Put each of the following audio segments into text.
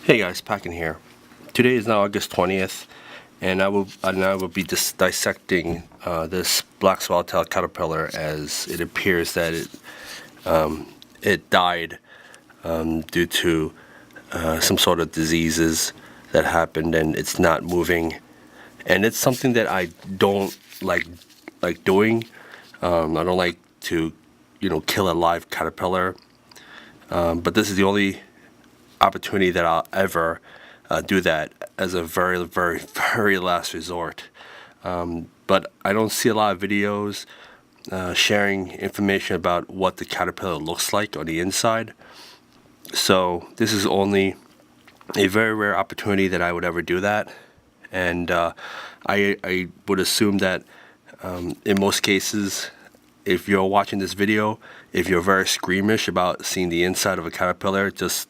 Hey guys, Packin here. Today is now August 20th, and I will be dissecting this black swallowtail caterpillar, as it appears that it died due to some sort of diseases that happened, and it's not moving. And it's something that I don't like doing. I don't like to, kill a live caterpillar. But this is the only opportunity that I'll ever do that, as a very, very, very last resort. But I don't see a lot of videos sharing information about what the caterpillar looks like on the inside. So this is only a very rare opportunity that I would ever do that. And I would assume that in most cases, if you're watching this video, if you're very squeamish about seeing the inside of a caterpillar, just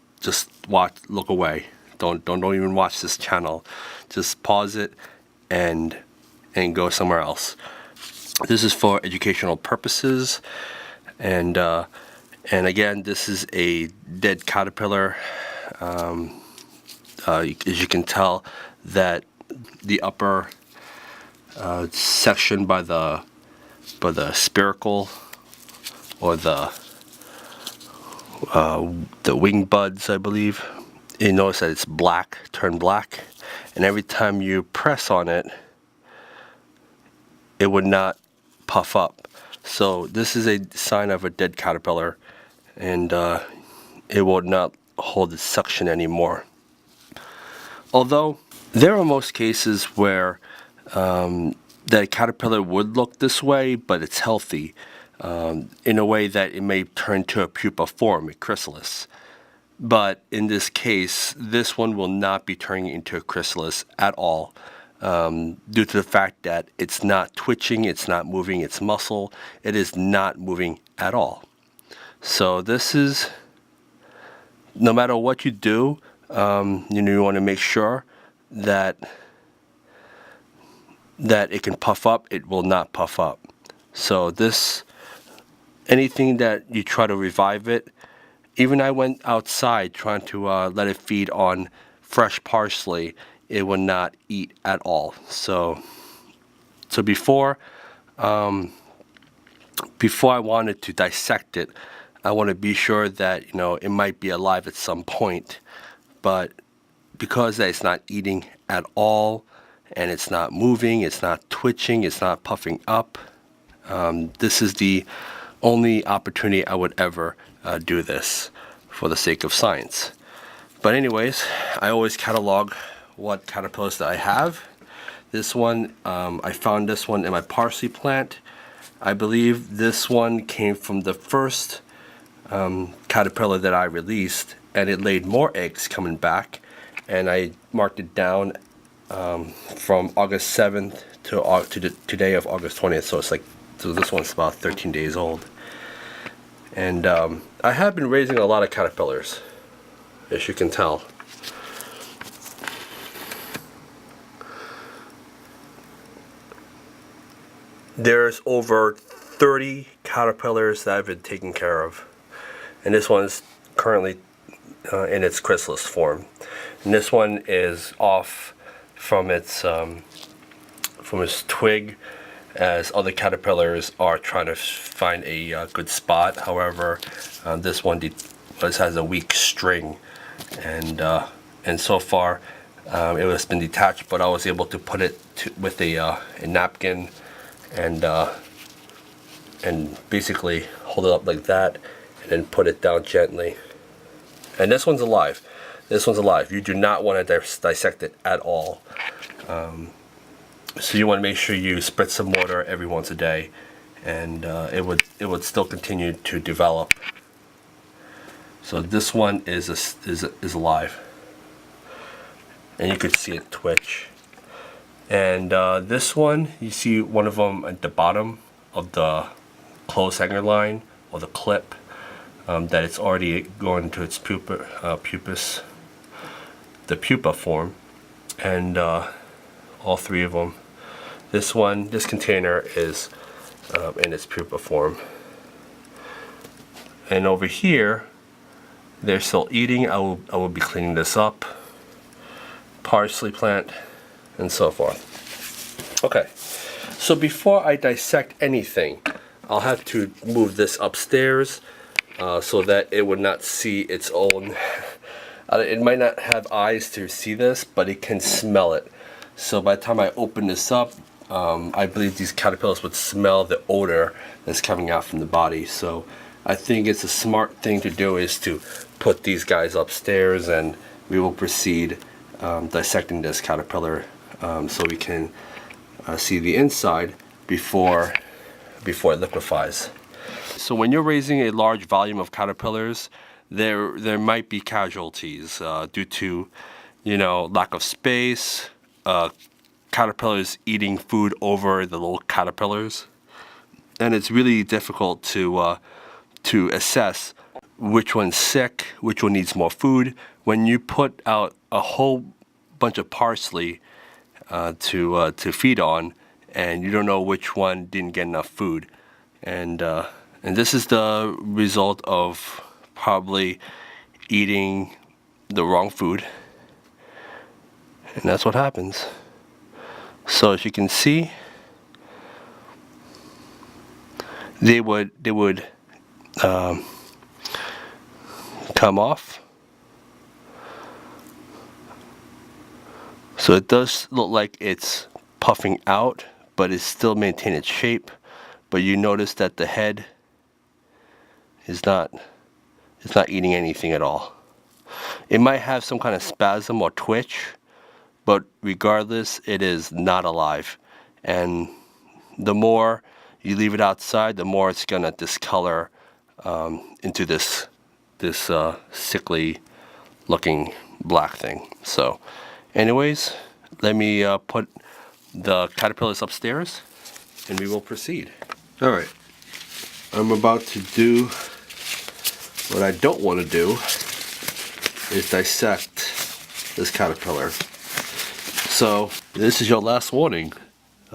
look away. Don't even watch this channel. Just pause it and go somewhere else. This is for educational purposes, and again, this is a dead caterpillar. As you can tell, that the upper section by the spiracle, or the wing buds, I believe, you notice that it's black, turned black, and every time you press on it, it would not puff up. So this is a sign of a dead caterpillar, and it will not hold its suction anymore. Although there are most cases where that caterpillar would look this way, but it's healthy, in a way that it may turn to a pupa form, a chrysalis. But in this case, this one will not be turning into a chrysalis at all, due to the fact that it's not twitching, it's not moving its muscle, it is not moving at all. So this is, no matter what you do, you want to make sure that it can puff up. It will not puff up. So this, anything that you try to revive it, even I went outside trying to let it feed on fresh parsley, it would not eat at all. So before I wanted to dissect it, I want to be sure that it might be alive at some point. But because it's not eating at all, and it's not moving, it's not twitching, it's not puffing up, this is the only opportunity I would ever do this, for the sake of science. But anyways, I always catalog what caterpillars that I have. This one, I found this one in my parsley plant. I believe this one came from the first caterpillar that I released, and it laid more eggs coming back, and I marked it down from August 7th to today of August 20th. So this one's about 13 days old. And I have been raising a lot of caterpillars, as you can tell. There's over 30 caterpillars that I've been taking care of, and this one's currently in its chrysalis form. And this one is off from its twig, as other caterpillars are trying to find a good spot. However, this one has a weak string, and so far it has been detached, but I was able to put it with a napkin and basically hold it up like that, and then put it down gently. And this one's alive. This one's alive. You do not want to dissect it at all. So you want to make sure you spritz some water every once a day, and it would still continue to develop. So this one is alive, and you could see it twitch. And this one, you see one of them at the bottom of the clothes hanger line, or the clip, that it's already going to its pupus, the pupa form, and all three of them. This container is in its pupa form. And over here, they're still eating. I will be cleaning this up. parsley plant, and so forth. Okay, so before I dissect anything, I'll have to move this upstairs so that it would not see its own. It might not have eyes to see this, but it can smell it. So by the time I open this up, I believe these caterpillars would smell the odor that's coming out from the body. So I think it's a smart thing to do is to put these guys upstairs, and we will proceed dissecting this caterpillar so we can see the inside before it liquefies. So when you're raising a large volume of caterpillars, there might be casualties due to, lack of space, caterpillars eating food over the little caterpillars, and it's really difficult to assess which one's sick, which one needs more food. When you put out a whole bunch of parsley to feed on, and you don't know which one didn't get enough food, and this is the result of probably eating the wrong food, and that's what happens. So as you can see, they would come off. So it does look like it's puffing out, but it still maintains its shape. But you notice that the head is not eating anything at all. It might have some kind of spasm or twitch, but regardless, it is not alive. And the more you leave it outside, the more it's gonna discolor into this sickly looking black thing. So anyways, let me put the caterpillars upstairs and we will proceed. All right, I'm about to do what I don't want to do, is dissect this caterpillar. So this is your last warning.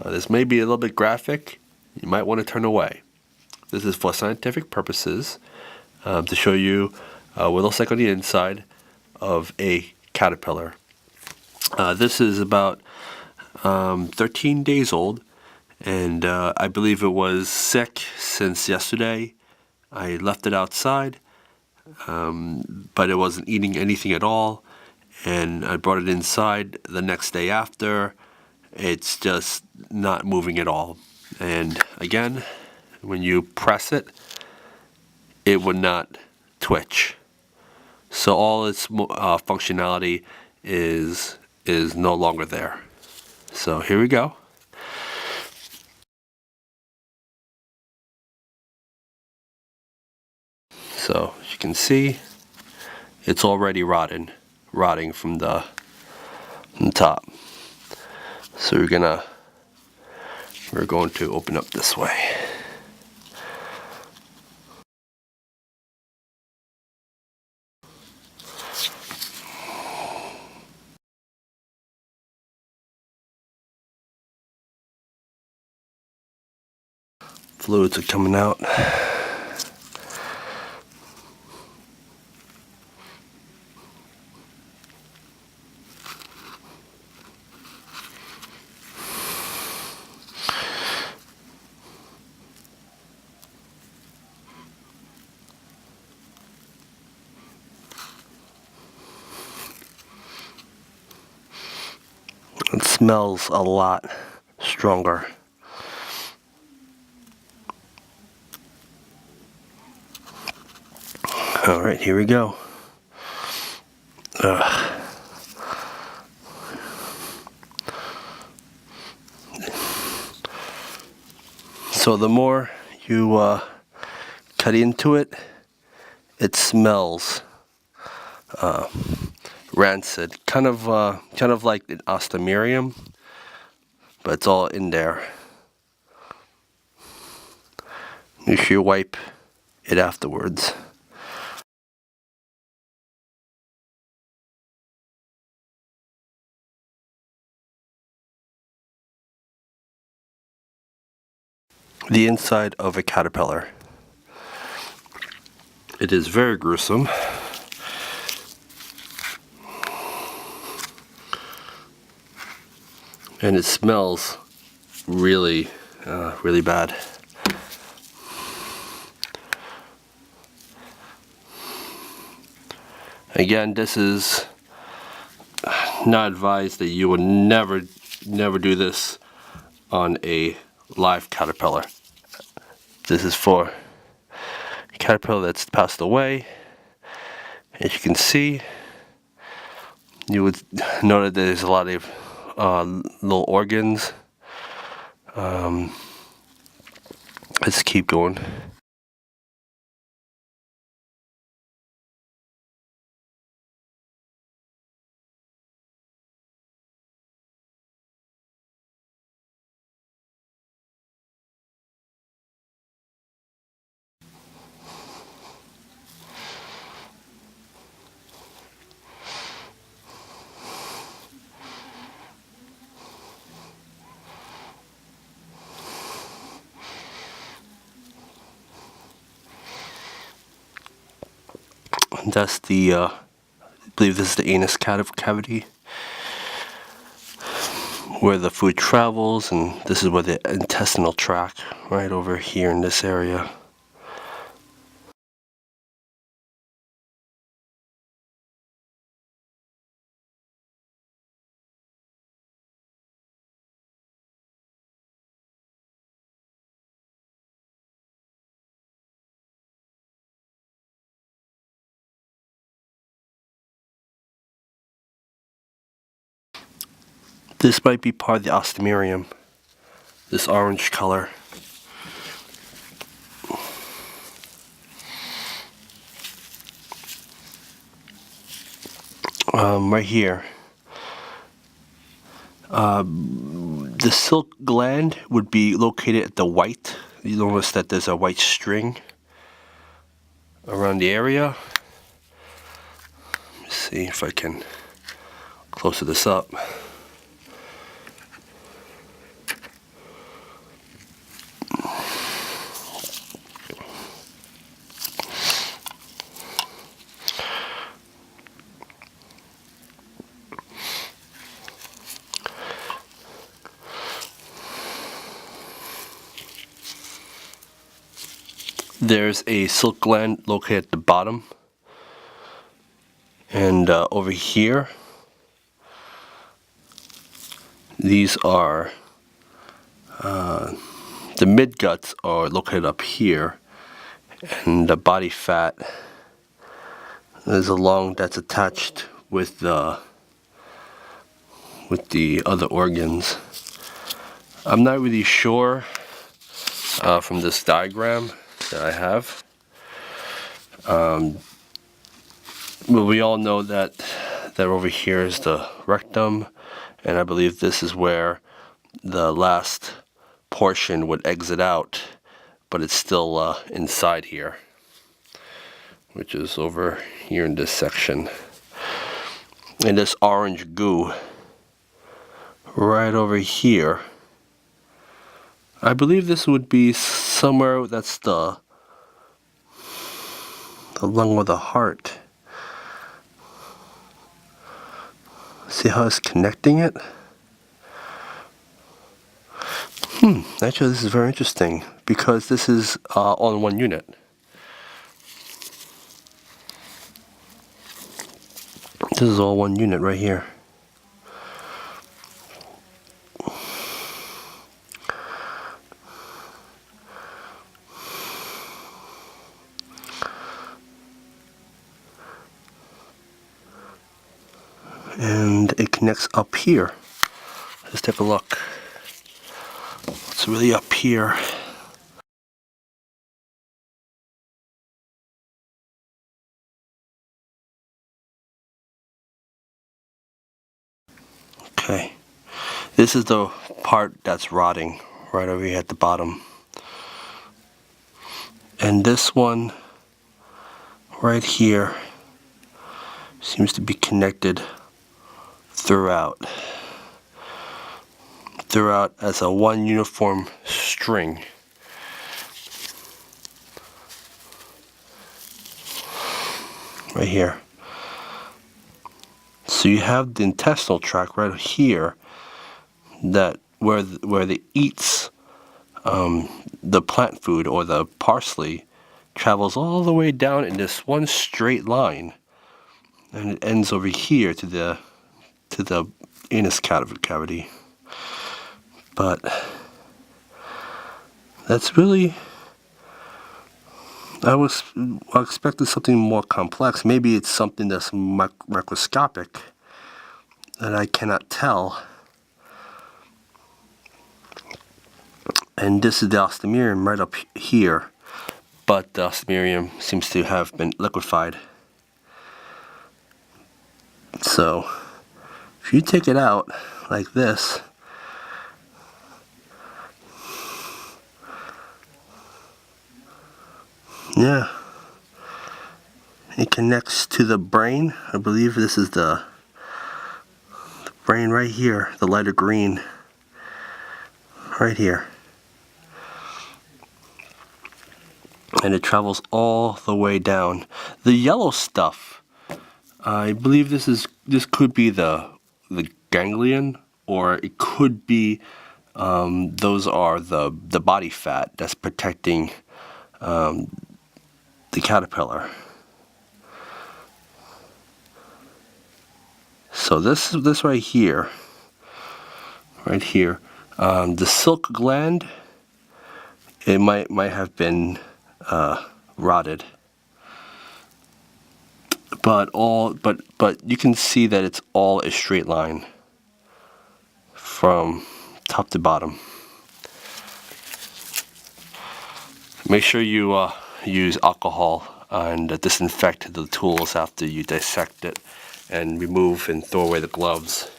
This may be a little bit graphic. You might want to turn away. This is for scientific purposes to show you what it looks like on the inside of a caterpillar. This is about 13 days old, and I believe it was sick since yesterday. I left it outside, but it wasn't eating anything at all, and I brought it inside the next day after. It's just not moving at all, and again, when you press it, it would not twitch. So all its functionality is no longer there. So here we go. So as you can see, it's already rotting from the top. So we're going to open up this way. Fluids are coming out. It smells a lot stronger. All right, here we go. So the more you cut into it, it smells rancid, kind of like an ostomerium, but it's all in there. Make sure you wipe it afterwards. The inside of a caterpillar. It is very gruesome. And it smells really, really bad. Again, this is not advised that you would never do this on a live caterpillar. This is for a caterpillar that's passed away. As you can see, you would know that there's a lot of little organs. Let's keep going. That's the, I believe this is the anus cavity, where the food travels, and this is where the intestinal tract, right over here in this area. This might be part of the ostomerium, this orange color. Right here. The silk gland would be located at the white. You notice that there's a white string around the area. Let me see if I can close this up. There's a silk gland located at the bottom, and over here, these are the midguts are located up here, and the body fat is along that's attached with the other organs. I'm not really sure from this diagram that I have. But we all know that over here is the rectum, and I believe this is where the last portion would exit out, but it's still inside here, which is over here in this section. And this orange goo right over here, I believe this would be somewhere that's the lung of the heart. See how it's connecting it? Actually, this is very interesting because this is all in one unit. This is all one unit right here. And it connects up here. Let's take a look. It's really up here. Okay. This is the part that's rotting right over here at the bottom. And this one right here seems to be connected throughout as a one uniform string. Right here. So you have the intestinal tract right here that where it eats the plant food or the parsley travels all the way down in this one straight line, and it ends over here to the anus cavity. But that's really, I expected something more complex. Maybe it's something that's microscopic that I cannot tell. And this is the ostomeurium right up here, but the ostomeurium seems to have been liquefied. So if you take it out like this, yeah, it connects to the brain. I believe this is the brain right here, the lighter green right here. And it travels all the way down. The yellow stuff, I believe this could be the ganglion, or it could be those are the body fat that's protecting the caterpillar. So this right here, the silk gland, it might have been rotted, but you can see that it's all a straight line from top to bottom. Make sure you use alcohol and disinfect the tools after you dissect it, and remove and throw away the gloves.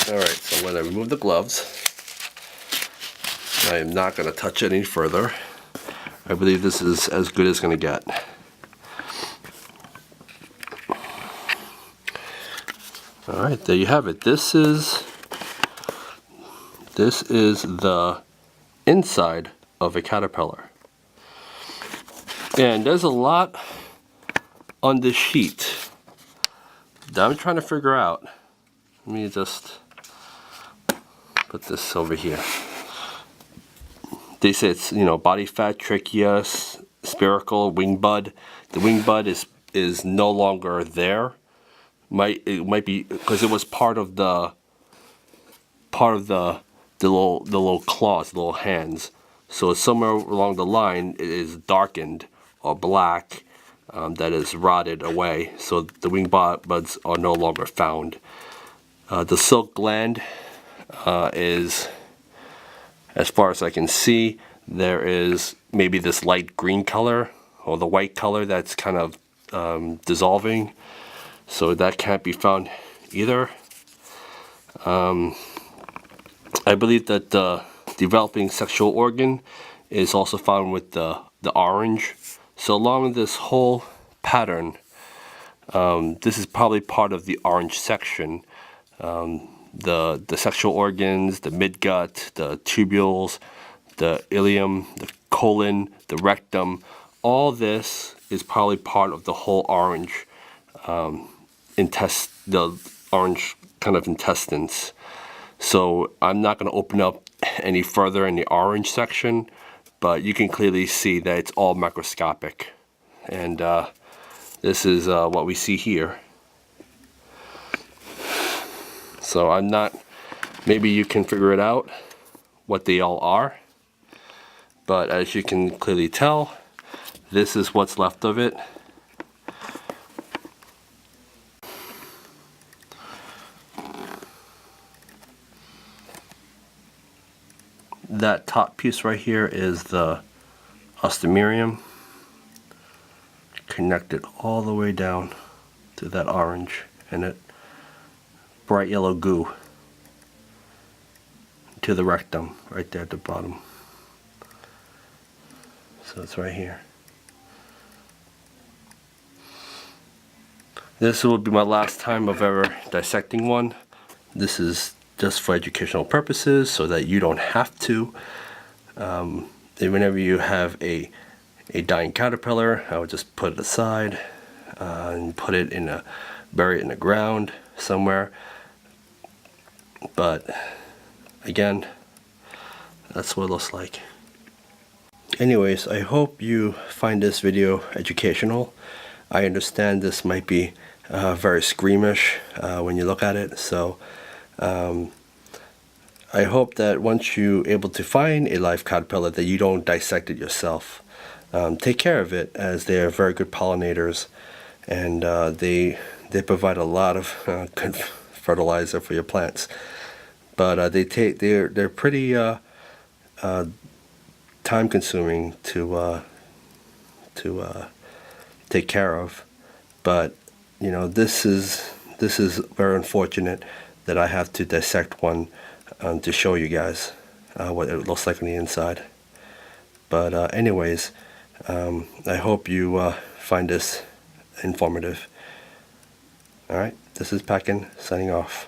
Alright, so when I remove the gloves, I am not going to touch it any further. I believe this is as good as going to get. Alright, there you have it. This is the inside of a caterpillar. And there's a lot on this sheet that I'm trying to figure out. Let me just put this over here. They say it's, body fat, trachea, spiracle, wing bud. The wing bud is no longer there. It might be because it was part of the little claws, the little hands. So somewhere along the line it is darkened or black, that is rotted away. So the wing buds are no longer found. The silk gland is, as far as I can see, there is maybe this light green color or the white color that's kind of dissolving. So that can't be found either. I believe that the developing sexual organ is also found with the orange. So along this whole pattern, this is probably part of the orange section. The sexual organs, the midgut, the tubules, the ileum, the colon, the rectum, all this is probably part of the whole orange the orange kind of intestines. So I'm not going to open up any further in the orange section, but you can clearly see that it's all microscopic. And this is what we see here. So I'm not, maybe you can figure it out what they all are, but as you can clearly tell, this is what's left of it. That top piece right here is the ostomeurium, connected all the way down to that orange and it bright yellow goo to the rectum right there at the bottom. So it's right here. This will be my last time of ever dissecting one. This is just for educational purposes so that you don't have to. And whenever you have a dying caterpillar, I would just put it aside and bury it in the ground somewhere. But again, that's what it looks like. Anyways, I hope you find this video educational. I understand this might be very squeamish when you look at it, so I hope that once you're able to find a live caterpillar that you don't dissect it yourself. Take care of it, as they are very good pollinators, and they provide a lot of good fertilizer for your plants. But they're pretty time consuming to take care of. But you know, this is very unfortunate that I have to dissect one to show you guys what it looks like on the inside. But anyways, I hope you find this informative. Alright, this is Packin signing off.